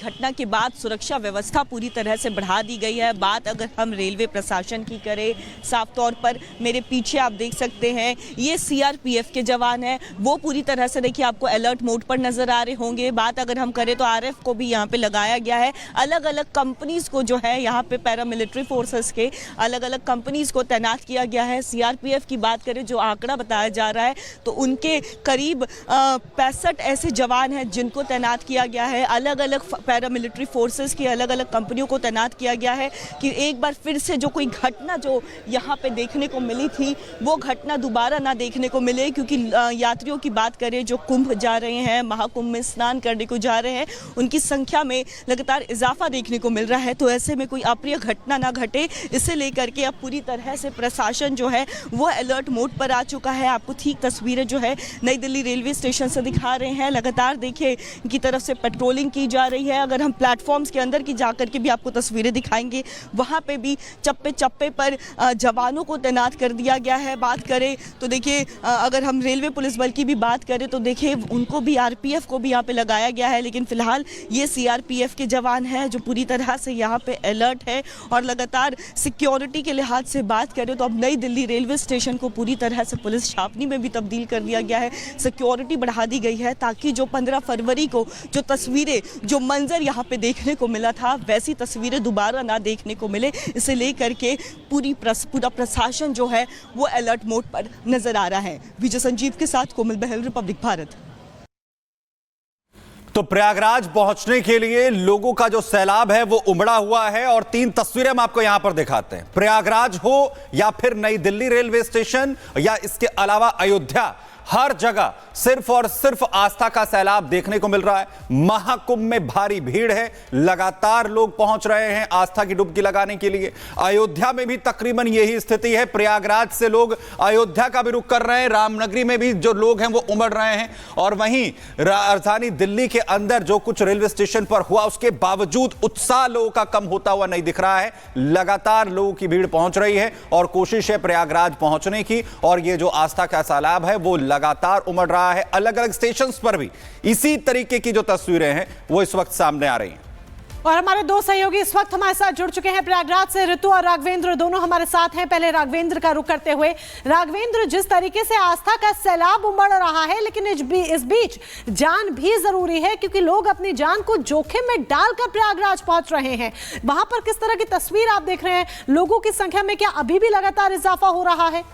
घटना के बाद सुरक्षा व्यवस्था पूरी तरह से बढ़ा दी गई है। बात अगर हम रेलवे प्रशासन की करें, साफ तौर पर मेरे पीछे आप देख सकते हैं ये सीआरपीएफ के जवान हैं, वो पूरी तरह से देखिए आपको अलर्ट मोड पर नजर आ रहे होंगे। बात अगर हम करें तो आरएफ को भी यहाँ पे लगाया गया है। अलग अलग कंपनीज को जो है यहाँ पे पैरामिलिट्री फोर्सेस के अलग अलग कंपनीज को तैनात किया गया है। सीआरपीएफ की बात करें, जो आंकड़ा बताया जा रहा है तो उनके करीब 65 ऐसे जवान हैं जिनको तैनात किया गया है। अलग अलग पैरामिलिट्री फोर्सेस की अलग अलग कंपनियों को तैनात किया गया है कि एक बार फिर से जो कोई घटना जो यहाँ पे देखने को मिली थी वो घटना दोबारा ना देखने को मिले। क्योंकि यात्रियों की बात करें जो कुंभ जा रहे हैं, महाकुंभ में स्नान करने को जा रहे हैं, उनकी संख्या में लगातार इजाफा देखने को मिल रहा है। तो ऐसे में कोई अप्रिय घटना ना घटे, इसे लेकर के अब पूरी तरह से प्रशासन जो है वो अलर्ट मोड पर आ चुका है। आपको ठीक तस्वीरें जो है नई दिल्ली रेलवे स्टेशन से दिखा रहे हैं। लगातार देखिए की तरफ से पेट्रोलिंग की जा रही है। अगर हम प्लेटफॉर्म्स के अंदर की जाकर के भी आपको तस्वीरें दिखाएंगे, वहाँ पे भी चप्पे चप्पे पर जवानों को तैनात कर दिया गया है। बात करें तो देखिए अगर हम रेलवे पुलिस बल की भी बात करें तो देखिए उनको भी, आरपीएफ को भी यहाँ पे लगाया गया है। लेकिन फिलहाल ये सीआरपीएफ के जवान हैं जो पूरी तरह से यहाँ पे अलर्ट है। और लगातार सिक्योरिटी के लिहाज से बात करें तो अब नई दिल्ली रेलवे स्टेशन को पूरी तरह से पुलिस छावनी में भी तब्दील कर दिया गया है। सिक्योरिटी बढ़ा दी गई है ताकि जो 15 फरवरी को जो तस्वीरें, जो मंजर यहाँ पे देखने को मिला था, वैसी तस्वीरें दोबारा ना देखने को मिले। इसे लेकर के पूरा प्रशासन जो है वो अलर्ट मोड पर नजर आ रहा है। विजय संजीव के साथ कोमल बहल, रिपब्लिक भारत। तो प्रयागराज पहुंचने के लिए लोगों का जो सैलाब है वो उमड़ा हुआ है और 3 तस्वीरें हम आपको यहां पर दिखाते हैं। प्रयागराज हो या फिर नई दिल्ली रेलवे स्टेशन या इसके अलावा अयोध्या, हर जगह सिर्फ और सिर्फ आस्था का सैलाब देखने को मिल रहा है। महाकुंभ में भारी भीड़ है, लगातार लोग पहुंच रहे हैं आस्था की डुबकी लगाने के लिए। अयोध्या में भी तकरीबन यही स्थिति है। प्रयागराज से लोग अयोध्या का भी रुख कर रहे हैं, रामनगरी में भी जो लोग हैं वो उमड़ रहे हैं। और वहीं राजधानी दिल्ली के अंदर जो कुछ रेलवे स्टेशन पर हुआ उसके बावजूद उत्साह लोगों का कम होता हुआ नहीं दिख रहा है। लगातार लोगों की भीड़ पहुंच रही है और कोशिश है प्रयागराज पहुंचने की। और ये जो आस्था का सैलाब है वो लगातार उमड़ रहा है। अलग अलग स्टेशंस पर भी इसी तरीके की जो तस्वीरें हैं वो इस वक्त सामने आ रही हैं। और हमारे 2 सहयोगी इस वक्त हमारे साथ जुड़ चुके हैं प्रयागराज से। ऋतु और राघवेंद्र दोनों हमारे साथ हैं। पहले राघवेंद्र का रुख करते हुए, राघवेंद्र, जिस तरीके से आस्था का सैलाब उमड़ रहा है, लेकिन इस बीच जान भी जरूरी है क्योंकि लोग अपनी जान को जोखिम में डालकर प्रयागराज पहुंच रहे हैं। वहां पर किस तरह की तस्वीर आप देख रहे हैं? लोगों की संख्या में क्या अभी भी लगातार इजाफा हो रहा है?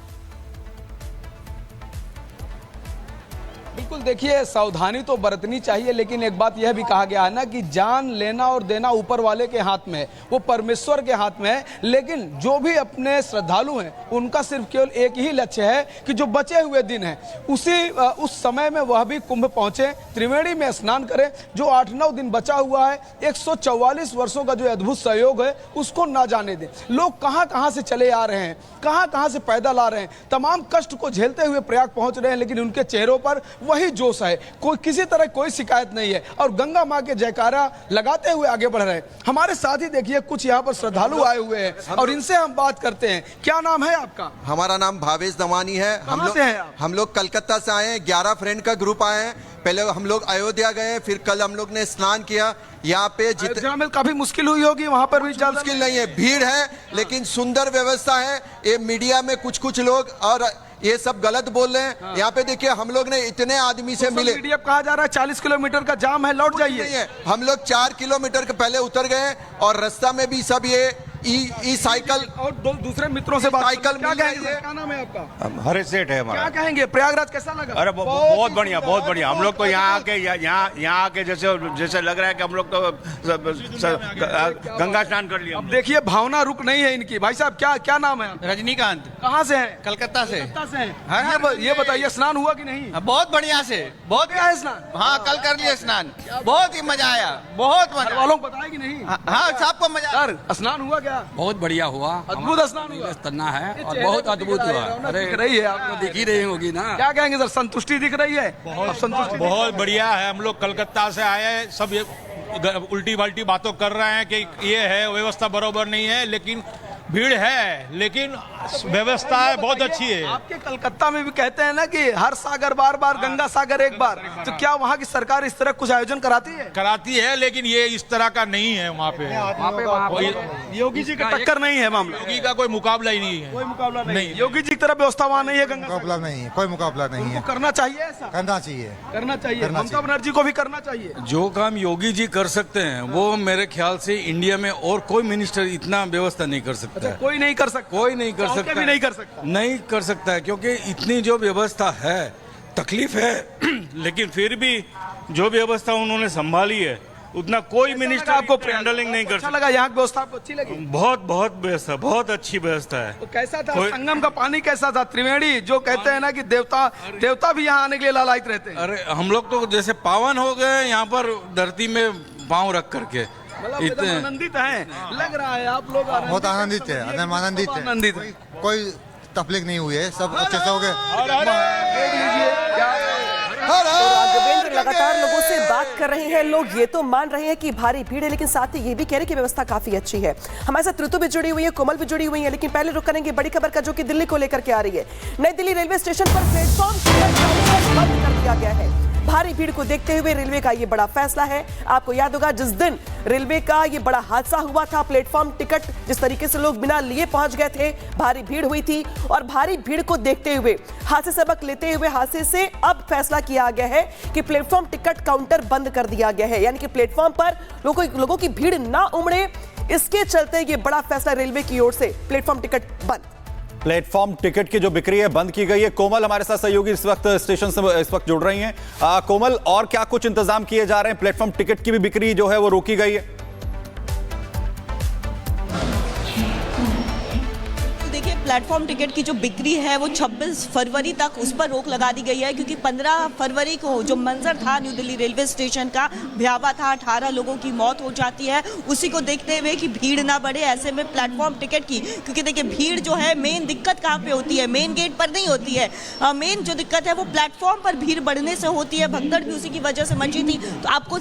बिल्कुल, देखिए सावधानी तो बरतनी चाहिए, लेकिन एक बात यह भी कहा गया है ना कि जान लेना और देना ऊपर वाले के हाथ में है, वो परमेश्वर के हाथ में है। लेकिन जो भी अपने श्रद्धालु हैं उनका सिर्फ केवल एक ही लक्ष्य है कि जो बचे हुए दिन हैं उस समय में वह भी कुंभ पहुंचे, त्रिवेणी में स्नान करें। जो 8-9 दिन बचा हुआ है, 144 वर्षों का जो अद्भुत सहयोग है उसको ना जाने दें। लोग कहां कहां से चले आ रहे हैं, कहां कहां से पैदल आ रहे हैं, तमाम कष्ट को झेलते हुए प्रयाग पहुंच रहे हैं, लेकिन उनके चेहरों पर वही जोश है। कोई किसी तरह कोई शिकायत नहीं है और गंगा मां के जयकारा लगाते हुए आगे बढ़ रहे हैं। हमारे साथ ही देखिए कुछ यहाँ पर श्रद्धालु आए हुए हैं और इनसे हम बात करते हैं। क्या नाम है आपका? हमारा नाम भावेश दमानी है। हम लोग कलकत्ता से आए हैं। 11 फ्रेंड का ग्रुप आए हैं। पहले हम लोग अयोध्या गए, फिर कल हम लोग ने स्नान किया। यहाँ पे अयोध्या में काफी मुश्किल हुई होगी, वहाँ पर भी मुश्किल नहीं है, भीड़ है लेकिन सुंदर व्यवस्था है। ये मीडिया में कुछ लोग और ये सब गलत बोल रहे हैं। यहाँ पे देखिए हम लोग ने इतने आदमी से मिले। मीडिया कहा जा रहा है 40 किलोमीटर का जाम है, लौट जाइए। हम लोग 4 किलोमीटर के पहले उतर गए और रास्ता में भी सब ये ई साइकिल और दूसरे मित्रों से साइकिल क्या कहेंगे? क्या नाम है आपका? हरे सेठ है हमारा। क्या कहेंगे, प्रयागराज कैसा लगा? अरे बहुत बढ़िया, बहुत बढ़िया। हम लोग तो यहाँ आके जैसे लग रहा है कि हम लोग तो गंगा स्नान कर लिया। अब देखिए भावना रुक नहीं है इनकी। भाई साहब क्या नाम है? रजनीकांत। कहाँ से है? कलकत्ता से। ये बताइए स्नान हुआ कि नहीं? बहुत बढ़िया से, बहुत है स्नान। हाँ, कल कर लिया स्नान, बहुत ही मजा आया, बहुत मजा। वालों को पता है कि नहीं? हाँ, सबको मजा। स्नान हुआ क्या? बहुत बढ़िया हुआ, अद्भुत स्नान हुआ, करना है और बहुत अद्भुत हुआ। अरे दिख रही है आपको, दिख ही रही होगी ना। क्या कहेंगे सर, संतुष्टि दिख रही है? बहुत बढ़िया है। हम लोग कलकत्ता से आए हैं, सब उल्टी बाल्टी बातों कर रहे हैं कि ये है व्यवस्था बराबर नहीं है, लेकिन भीड़ है लेकिन व्यवस्था बहुत अच्छी है। आपके कलकत्ता में भी कहते हैं ना कि हर सागर बार बार गंगा सागर एक बार, तो क्या वहाँ की सरकार इस तरह कुछ आयोजन कराती है? लेकिन ये इस तरह का नहीं है वहाँ पे योगी जी का टक्कर नहीं है मामला, योगी का कोई मुकाबला ही नहीं है। कोई मुकाबला नहीं, योगी जी की तरह व्यवस्था वहाँ नहीं है, गंगा मुकाबला नहीं है, कोई मुकाबला नहीं है। करना चाहिए, ऐसा करना चाहिए, ममता बनर्जी को भी करना चाहिए। जो काम योगी जी कर सकते हैं वो मेरे ख्याल से इंडिया में और कोई मिनिस्टर इतना व्यवस्था नहीं कर सकता है। कोई नहीं कर सकता, कोई नहीं कर सकता, भी नहीं कर सकता, नहीं कर सकता है, क्योंकि इतनी जो व्यवस्था है, तकलीफ है लेकिन फिर भी जो व्यवस्था उन्होंने संभाली है उतना कोई मिनिस्टर आपको हैंडलिंग नहीं कर अच्छा सकता। लगा यहाँ की व्यवस्था आपको अच्छी लगी? बहुत व्यवस्था, बहुत अच्छी व्यवस्था है। तो कैसा था संगम का पानी, कैसा था? त्रिवेणी जो कहते हैं ना कि देवता भी यहाँ आने के लिए लालायित रहते हैं। अरे हम लोग तो जैसे पावन हो गए यहाँ पर धरती में पाँव रख करके, इतने आनंदित हैं, लग रहा है आप लोग बहुत आनंदित है, आनंदित है, कोई तकलीफ नहीं हुई है, सब अच्छे से हो गए। राघवेंद्र लगातार लोगों से बात कर रहे हैं, लोग ये तो मान रहे हैं कि भारी भीड़ है, लेकिन साथ ही ये भी कह रहे हैं कि व्यवस्था काफी अच्छी है। हमारे साथ ऋतु भी जुड़ी हुई है, कोमल भी जुड़ी हुई है, लेकिन पहले रुक करेंगे बड़ी खबर का, जो कि दिल्ली को लेकर के आ रही है। नई दिल्ली रेलवे स्टेशन पर प्लेटफॉर्म बंद कर दिया गया है। भारी भीड़ को देखते हुए रेलवे का ये बड़ा फैसला है। आपको याद होगा जिस दिन रेलवे का ये बड़ा हादसा हुआ था, प्लेटफॉर्म टिकट जिस तरीके से लोग बिना लिए पहुंच गए थे, भारी भीड़ हुई थी, और भारी भीड़ को देखते हुए, हादसे से सबक लेते हुए हादसे से अब फैसला किया गया है कि प्लेटफॉर्म टिकट काउंटर बंद कर दिया गया है, यानी कि प्लेटफॉर्म पर लोगों की भीड़ ना उमड़े, इसके चलते ये बड़ा फैसला रेलवे की ओर से, प्लेटफॉर्म टिकट बंद। प्लेटफॉर्म टिकट की जो बिक्री है बंद की गई है। कोमल हमारे साथ सहयोगी इस वक्त स्टेशन से इस वक्त जुड़ रही हैं। कोमल, और क्या कुछ इंतजाम किए जा रहे हैं? प्लेटफॉर्म टिकट की भी बिक्री जो है वो रोकी गई है। प्लेटफॉर्म टिकट की जो बिक्री है वो 26 फरवरी तक उस पर रोक लगा दी गई है, क्योंकि 15 फरवरी को जो मंजर था न्यू दिल्ली रेलवे स्टेशन का, भयावह था, 18 लोगों की मौत हो जाती है। उसी को देखते हुए कि भीड़ ना बढ़े, ऐसे में प्लेटफॉर्म टिकट की, क्योंकि देखिए भीड़ जो है मेन दिक्कत कहाँ पे होती है, मेन गेट पर नहीं होती है, मेन जो दिक्कत है वो प्लेटफॉर्म पर भीड़ बढ़ने से होती है। भगदड़ भी उसी की वजह से मची थी। तो आपको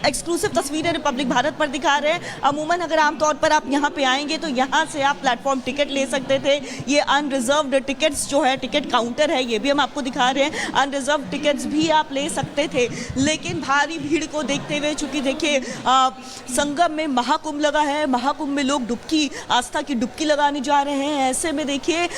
एक्सक्लूसिव तस्वीरें रिपब्लिक भारत पर दिखा रहे हैं। अमूमन अगर आमतौर पर आप यहाँ पे आएंगे तो यहाँ से आप प्लेटफॉर्म टिकट ले सकते थे। ये अनरिजर्व्ड टिकट्स जो है, टिकट काउंटर है, ये भी हम आपको दिखा रहे हैं, अनरिजर्व्ड टिकट्स भी आप ले सकते थे। लेकिन भारी भीड़ को देखते हुए, चूंकि देखिए संगम में महाकुंभ लगा है, महाकुंभ में लोग आस्था की डुबकी लगाने जा रहे हैं, ऐसे में देखिए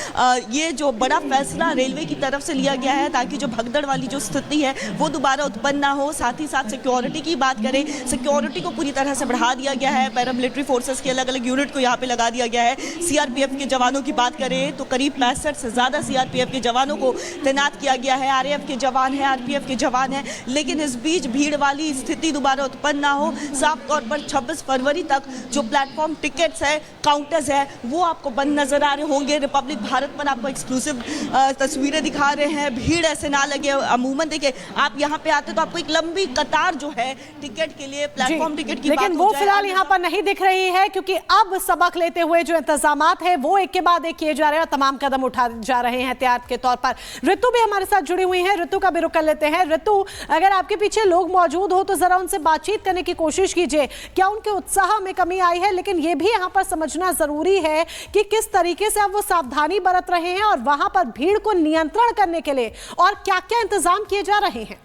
ये जो बड़ा फैसला रेलवे की तरफ से लिया गया है ताकि जो भगदड़ वाली जो स्थिति है वो दोबारा उत्पन्न ना हो। साथ ही साथ सिक्योरिटी की बात करें, सिक्योरिटी को पूरी तरह से बढ़ा दिया गया है। पैरामिलिट्री फोर्सेस के अलग अलग यूनिट को यहाँ पे लगा दिया गया है। सीआरपीएफ के जवानों की बात करें तो करीब 65 से ज्यादा सीआरपीएफ के जवानों को तैनात किया गया है। आरएएफ के जवान हैं, आरपीएफ के जवान हैं, लेकिन इस बीच भीड़ वाली स्थिति दोबारा उत्पन्न ना हो। साफ तौर पर 26 फरवरी तक जो प्लेटफॉर्म टिकट्स है, काउंटर्स है, वो आपको बंद नजर आ रहे होंगे। रिपब्लिक भारत पर आपको एक्सक्लूसिव तस्वीरें दिखा रहे हैं। भीड़ ऐसे ना लगे। अमूमन देखिए आप यहाँ पे आते तो आपको एक लंबी कतार जो है टिकट के लिए, प्लेटफॉर्म टिकट की, लेकिन वो फिलहाल यहाँ पर नहीं दिख रही है, क्योंकि अब सबक लेते हुए जो इंतजामात है वो एक के बाद एक किए जा रहे हैं और तमाम कदम उठा जा रहे हैं एहतियात के तौर पर। ऋतु भी हमारे साथ जुड़ी हुई है, ऋतु का भी रुख कर लेते हैं। ऋतु, अगर आपके पीछे लोग मौजूद हो तो जरा उनसे बातचीत करने की कोशिश कीजिए। क्या उनके उत्साह में कमी आई है? लेकिन ये भी यहाँ पर समझना जरूरी है कि किस तरीके से अब वो सावधानी बरत रहे हैं और वहां पर भीड़ को नियंत्रण करने के लिए और क्या क्या इंतजाम किए जा रहे हैं।